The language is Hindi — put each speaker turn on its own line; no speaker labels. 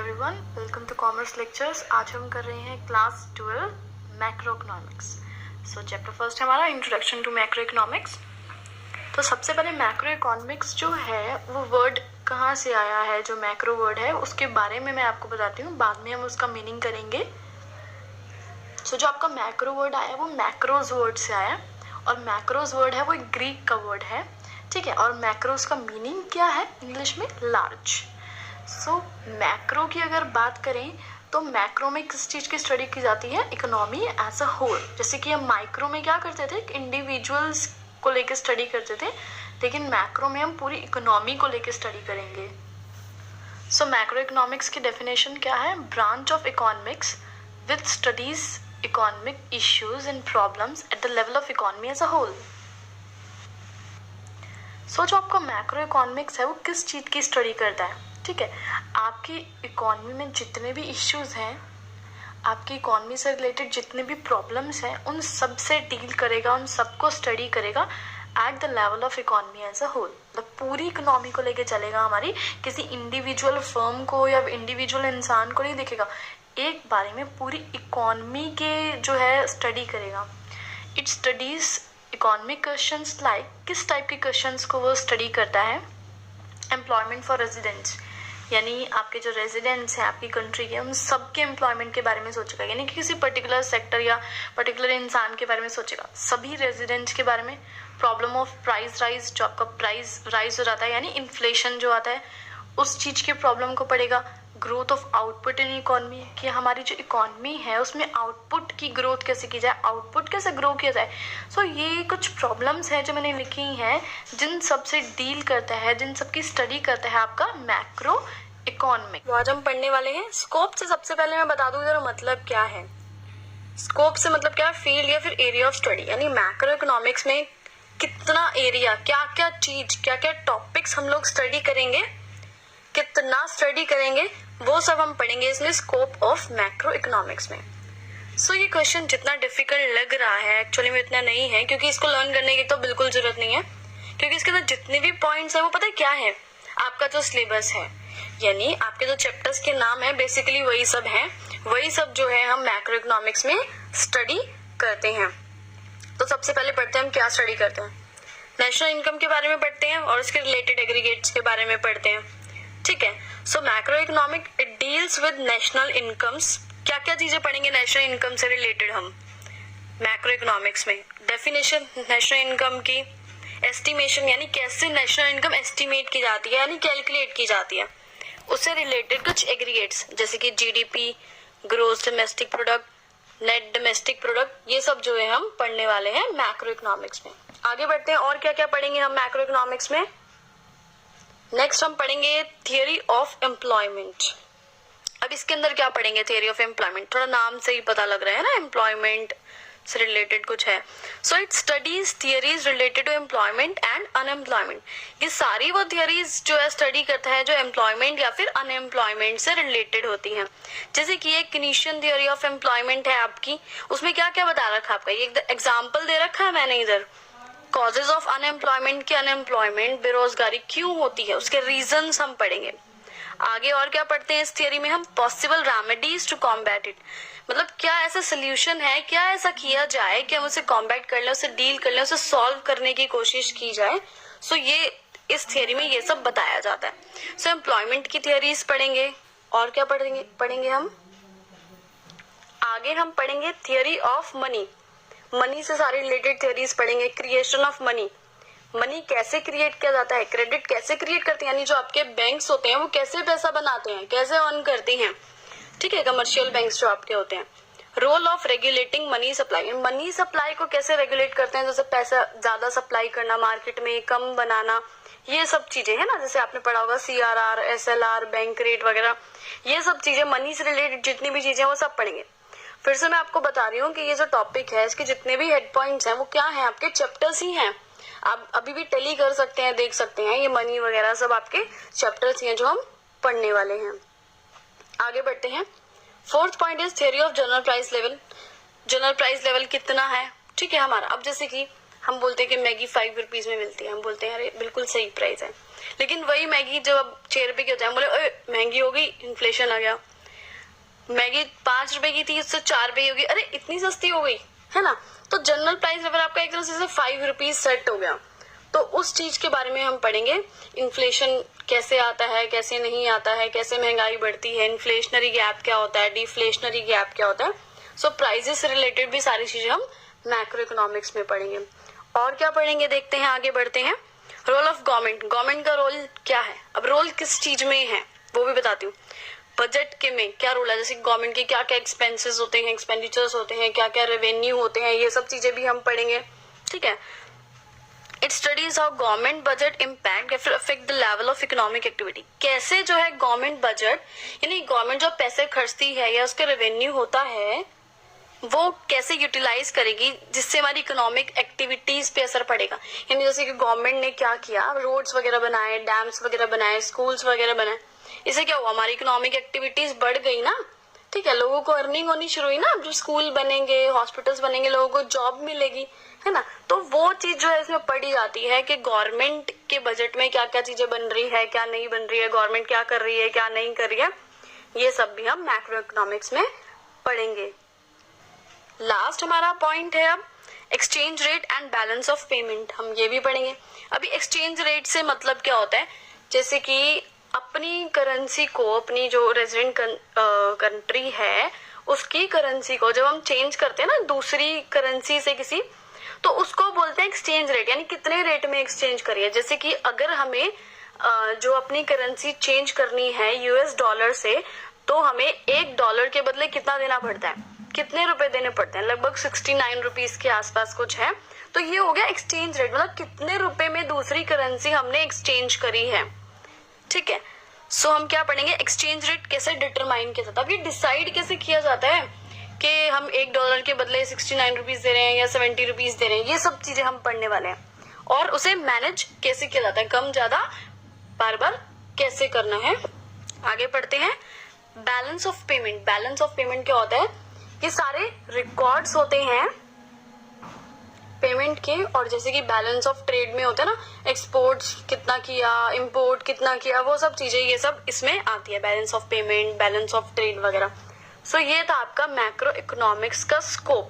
Everyone, welcome to commerce lectures. आज हम कर रहे हैं class 12 macro economics. So chapter first है हमारा इंट्रोडक्शन टू मैक्रो इकोनॉमिक्स। तो सबसे पहले मैक्रो इकोनॉमिक्स जो है वो वर्ड कहाँ से आया है, जो मैक्रो वर्ड है उसके बारे में मैं आपको बताती हूँ, बाद में हम उसका मीनिंग करेंगे। सो जो आपका मैक्रो वर्ड आया वो मैक्रोज वर्ड से आया, और मैक्रोज वर्ड है वो एक ग्रीक का वर्ड है, ठीक है। और मैक्रोज का मीनिंग क्या है इंग्लिश में? लार्ज। सो मैक्रो की अगर बात करें तो मैक्रो में किस चीज़ की स्टडी की जाती है? Economy as a whole. जैसे कि हम माइक्रो में क्या करते थे, इंडिविजुअल्स को लेकर स्टडी करते थे, लेकिन मैक्रो में हम पूरी इकोनॉमी को लेकर स्टडी करेंगे। सो मैक्रो इकोनॉमिक्स की डेफिनेशन क्या है? Branch of economics with studies economic issues and problems at the level of economy as a whole. So जो आपका मैक्रो इकोनॉमिक्स है वो किस चीज़ की स्टडी करता है? ठीक है, आपकी इकोनॉमी में जितने भी इश्यूज हैं, आपकी इकोनॉमी से रिलेटेड जितने भी प्रॉब्लम्स हैं, उन सब से डील करेगा, उन सबको स्टडी करेगा at the level of economy as a whole. मतलब पूरी इकोनॉमी को लेके चलेगा हमारी, किसी इंडिविजुअल फर्म को या इंडिविजुअल इंसान को नहीं देखेगा, एक बारे में पूरी इकोनॉमी के जो है स्टडी करेगा। It studies economic questions like, किस टाइप के क्वेश्चंस को वो स्टडी करता है? एम्प्लॉयमेंट फॉर रेजिडेंट्स, यानी आपके जो रेजिडेंट्स हैं आपकी कंट्री के, उन सबके एम्प्लॉयमेंट के बारे में सोचेगा, यानी कि किसी पर्टिकुलर सेक्टर या पर्टिकुलर इंसान के बारे में सोचेगा, सभी रेजिडेंट्स के बारे में। प्रॉब्लम ऑफ प्राइस राइज, जो आपका प्राइस राइज हो जाता है यानी इन्फ्लेशन जो आता है, उस चीज़ की प्रॉब्लम को पड़ेगा। Growth of output in economy, कि हमारी जो इकोनॉमी है उसमें आउटपुट की ग्रोथ कैसे की जाए, आउटपुट कैसे ग्रो किया जाए। सो ये कुछ प्रॉब्लम्स हैं जो मैंने लिखी हैं, जिन सब से डील करता है, जिन सब की स्टडी करता है आपका मैक्रो इकोनॉमिक। तो आज हम पढ़ने वाले हैं स्कोप से। सबसे पहले मैं बता दूं जरा मतलब क्या है स्कोप से। मतलब क्या? फील्ड या फिर एरिया ऑफ स्टडी, यानी मैक्रो इकोनॉमिक्स में कितना एरिया, क्या क्या चीज, क्या क्या टॉपिक्स हम लोग स्टडी करेंगे, कितना स्टडी करेंगे, वो सब हम पढ़ेंगे इसमें स्कोप ऑफ मैक्रो इकोनॉमिक्स में। सो ये क्वेश्चन जितना डिफिकल्ट लग रहा है एक्चुअली में इतना नहीं है, क्योंकि इसको लर्न करने की तो बिल्कुल जरूरत नहीं है, क्योंकि इसके अंदर जितने भी पॉइंट्स है वो पता है क्या है? आपका जो सिलेबस है, यानी आपके जो चैप्टर्स के नाम है बेसिकली वही सब है, वही सब जो है हम मैक्रो इकोनॉमिक्स में स्टडी करते हैं। तो सबसे पहले पढ़ते हैं हम क्या स्टडी करते हैं। नेशनल इनकम के बारे में पढ़ते हैं और उसके रिलेटेड एग्रीगेट्स के बारे में पढ़ते हैं, ठीक है। So macroeconomic it deals with national incomes. क्या क्या चीजें पढ़ेंगे नेशनल इनकम से रिलेटेड हम मैक्रो इकोनॉमिक्स में? डेफिनेशन नेशनल इनकम की, एस्टिमेशन यानी कैसे नेशनल इनकम एस्टिमेट की जाती है यानी कैलकुलेट की जाती है, उससे रिलेटेड कुछ एग्रीगेट्स जैसे कि GDP, gross domestic product, net domestic product, ये सब जो है हम पढ़ने वाले हैं मैक्रो इकोनॉमिक्स में। आगे बढ़ते हैं और क्या क्या पढ़ेंगे हम मैक्रो इकोनॉमिक्स में। नेक्स्ट हम पढ़ेंगे थियरी ऑफ एम्प्लॉयमेंट। अब इसके अंदर क्या पढ़ेंगे? थियरी ऑफ एम्प्लॉयमेंट, थोड़ा नाम से ही पता लग रहा है ना, एम्प्लॉयमेंट से रिलेटेड कुछ है। So it studies theories related to employment and unemployment. ये सारी वो थियरीज जो है स्टडी करता है जो एम्प्लॉयमेंट या फिर अनएम्प्लॉयमेंट से रिलेटेड होती हैं। जैसे कि एक किनीशियन थियरी ऑफ एम्प्लॉयमेंट है आपकी, उसमें क्या क्या बता रखा है आपका, ये एग्जाम्पल दे रखा है मैंने इधर। कॉजेज ऑफ अनएम्प्लॉयमेंट, की अनएम्प्लॉयमेंट बेरोजगारी क्यों होती है, उसके रीजंस हम पढ़ेंगे। आगे और क्या पढ़ते हैं इस थियरी में हम? Possible remedies to combat it, मतलब क्या ऐसा सोल्यूशन है, क्या ऐसा किया जाए कि हम उसे कॉम्बैट कर लें, उसे डील कर लें, उसे सॉल्व करने की कोशिश की जाए। सो ये इस थियरी में ये सब बताया जाता है। सो एम्प्लॉयमेंट की थियरीज पढ़ेंगे। और क्या पढ़ेंगे हम आगे? हम पढ़ेंगे थियरी ऑफ मनी। मनी से सारी रिलेटेड थियरीज पढ़ेंगे। क्रिएशन ऑफ मनी, मनी कैसे क्रिएट किया जाता है, क्रेडिट कैसे क्रिएट करते हैं, यानी जो आपके बैंक्स होते हैं वो कैसे पैसा बनाते हैं, कैसे अर्न करते हैं, ठीक है, कमर्शियल बैंक्स जो आपके होते हैं। Role of regulating money supply, money supply को कैसे रेगुलेट करते हैं, जैसे पैसा ज्यादा सप्लाई करना मार्केट में, कम बनाना, ये सब चीजें है ना, जैसे आपने पढ़ा होगा CRR, SLR, बैंक रेट वगैरह, ये सब चीजें मनी से रिलेटेड जितनी भी चीजें वो सब पढ़ेंगे। फिर से मैं आपको बता रही हूँ कि ये जो टॉपिक है इसके जितने भी हेड पॉइंट्स हैं वो क्या है, आपके चैप्टर्स ही हैं। आप अभी भी टेली कर सकते हैं, देख सकते हैं, ये मनी वगैरह सब आपके चैप्टर्स हैं जो हम पढ़ने वाले हैं। आगे बढ़ते हैं। Fourth point is theory of general price level. General price level कितना है, ठीक है हमारा। अब जैसे कि
हम बोलते हैं कि मैगी 5 रुपीज में मिलती है, हम बोलते हैं अरे बिल्कुल सही प्राइस है, लेकिन वही मैगी जब अब 6 रुपए की हो जाए, बोले महंगी हो गई, इन्फ्लेशन आ गया, मैगी 5 रुपए की थी उससे 4 रुपए की होगी, अरे इतनी सस्ती हो गई, है ना। तो जनरल प्राइस अगर आपका एक तरह से 5 रुपीज सेट हो गया, तो उस चीज के बारे में हम पढ़ेंगे। इन्फ्लेशन कैसे आता है, कैसे नहीं आता है, कैसे महंगाई बढ़ती है, इन्फ्लेशनरी गैप क्या होता है, डिफ्लेशनरी गैप क्या होता है। सो प्राइजेस से रिलेटेड भी सारी चीजें हम मैक्रो इकोनॉमिक्स में पढ़ेंगे। और क्या पढ़ेंगे देखते हैं, आगे बढ़ते हैं। रोल ऑफ गवर्नमेंट, गवर्नमेंट का रोल क्या है, अब रोल किस चीज में है वो भी बताती हूँ। बजट के में क्या रोल है, जैसे गवर्नमेंट के क्या क्या एक्सपेंसेस होते हैं, एक्सपेंडिचर्स होते हैं, क्या क्या रेवेन्यू होते हैं, ये सब चीजें भी हम पढ़ेंगे, ठीक है। It studies how government budget impact affect the level of economic activity, कैसे जो है गवर्नमेंट बजट यानी गवर्नमेंट जो पैसे खर्चती है या उसके रेवेन्यू होता है वो कैसे यूटिलाइज करेगी जिससे हमारी इकोनॉमिक एक्टिविटीज पे असर पड़ेगा। यानी जैसे कि गवर्नमेंट ने क्या किया, रोड्स वगैरह बनाए, डैम्स वगैरह बनाए, स्कूल्स वगैरह बनाए, इससे क्या हुआ, हमारी इकोनॉमिक एक्टिविटीज बढ़ गई ना, ठीक है, लोगों को अर्निंग होनी शुरू हुई ना, जो स्कूल बनेंगे, हॉस्पिटल्स बनेंगे, लोगों को जॉब मिलेगी, है ना। तो वो चीज जो है इसमें पढ़ी जाती है कि गवर्नमेंट के बजट में क्या क्या चीजें बन रही है, क्या नहीं बन रही है, गवर्नमेंट क्या कर रही है, क्या नहीं कर रही है, ये सब भी हम मैक्रो इकोनॉमिक्स में पढ़ेंगे। लास्ट हमारा पॉइंट है अब exchange rate and balance of payment, हम ये भी पढ़ेंगे। अभी एक्सचेंज रेट से मतलब क्या होता है, जैसे कि अपनी करेंसी को, अपनी जो रेजिडेंट कंट्री है उसकी करेंसी को जब हम चेंज करते हैं ना दूसरी करेंसी से किसी, तो उसको बोलते हैं एक्सचेंज रेट, यानी कितने रेट में एक्सचेंज करिए। जैसे कि अगर हमें जो अपनी करेंसी चेंज करनी है यूएस डॉलर से, तो हमें $1 के बदले कितना देना पड़ता है, कितने रुपए देने पड़ते हैं, लगभग 69 रुपीज के आसपास कुछ है। तो ये हो गया एक्सचेंज रेट, मतलब कितने रुपए में दूसरी करेंसी हमने एक्सचेंज करी है, ठीक है। सो हम क्या पढ़ेंगे, एक्सचेंज रेट कैसे डिटरमाइन किया जाता है, अब ये डिसाइड कैसे किया जाता है कि हम $1 के बदले 69 रुपीज दे रहे हैं या 70 रुपीज दे रहे हैं, ये सब चीजें हम पढ़ने वाले हैं। और उसे मैनेज कैसे किया जाता है, कम ज्यादा बार बार कैसे करना है। आगे पढ़ते हैं balance of payment. Balance of payment क्या होता है, ये सारे रिकॉर्ड्स होते हैं पेमेंट के, और जैसे कि बैलेंस ऑफ ट्रेड में होता है ना, एक्सपोर्ट्स कितना किया, इंपोर्ट कितना किया, वो सब चीजें ये सब इसमें आती है, balance of payment, balance of trade वगैरह। सो ये था आपका मैक्रो इकोनॉमिक्स का स्कोप।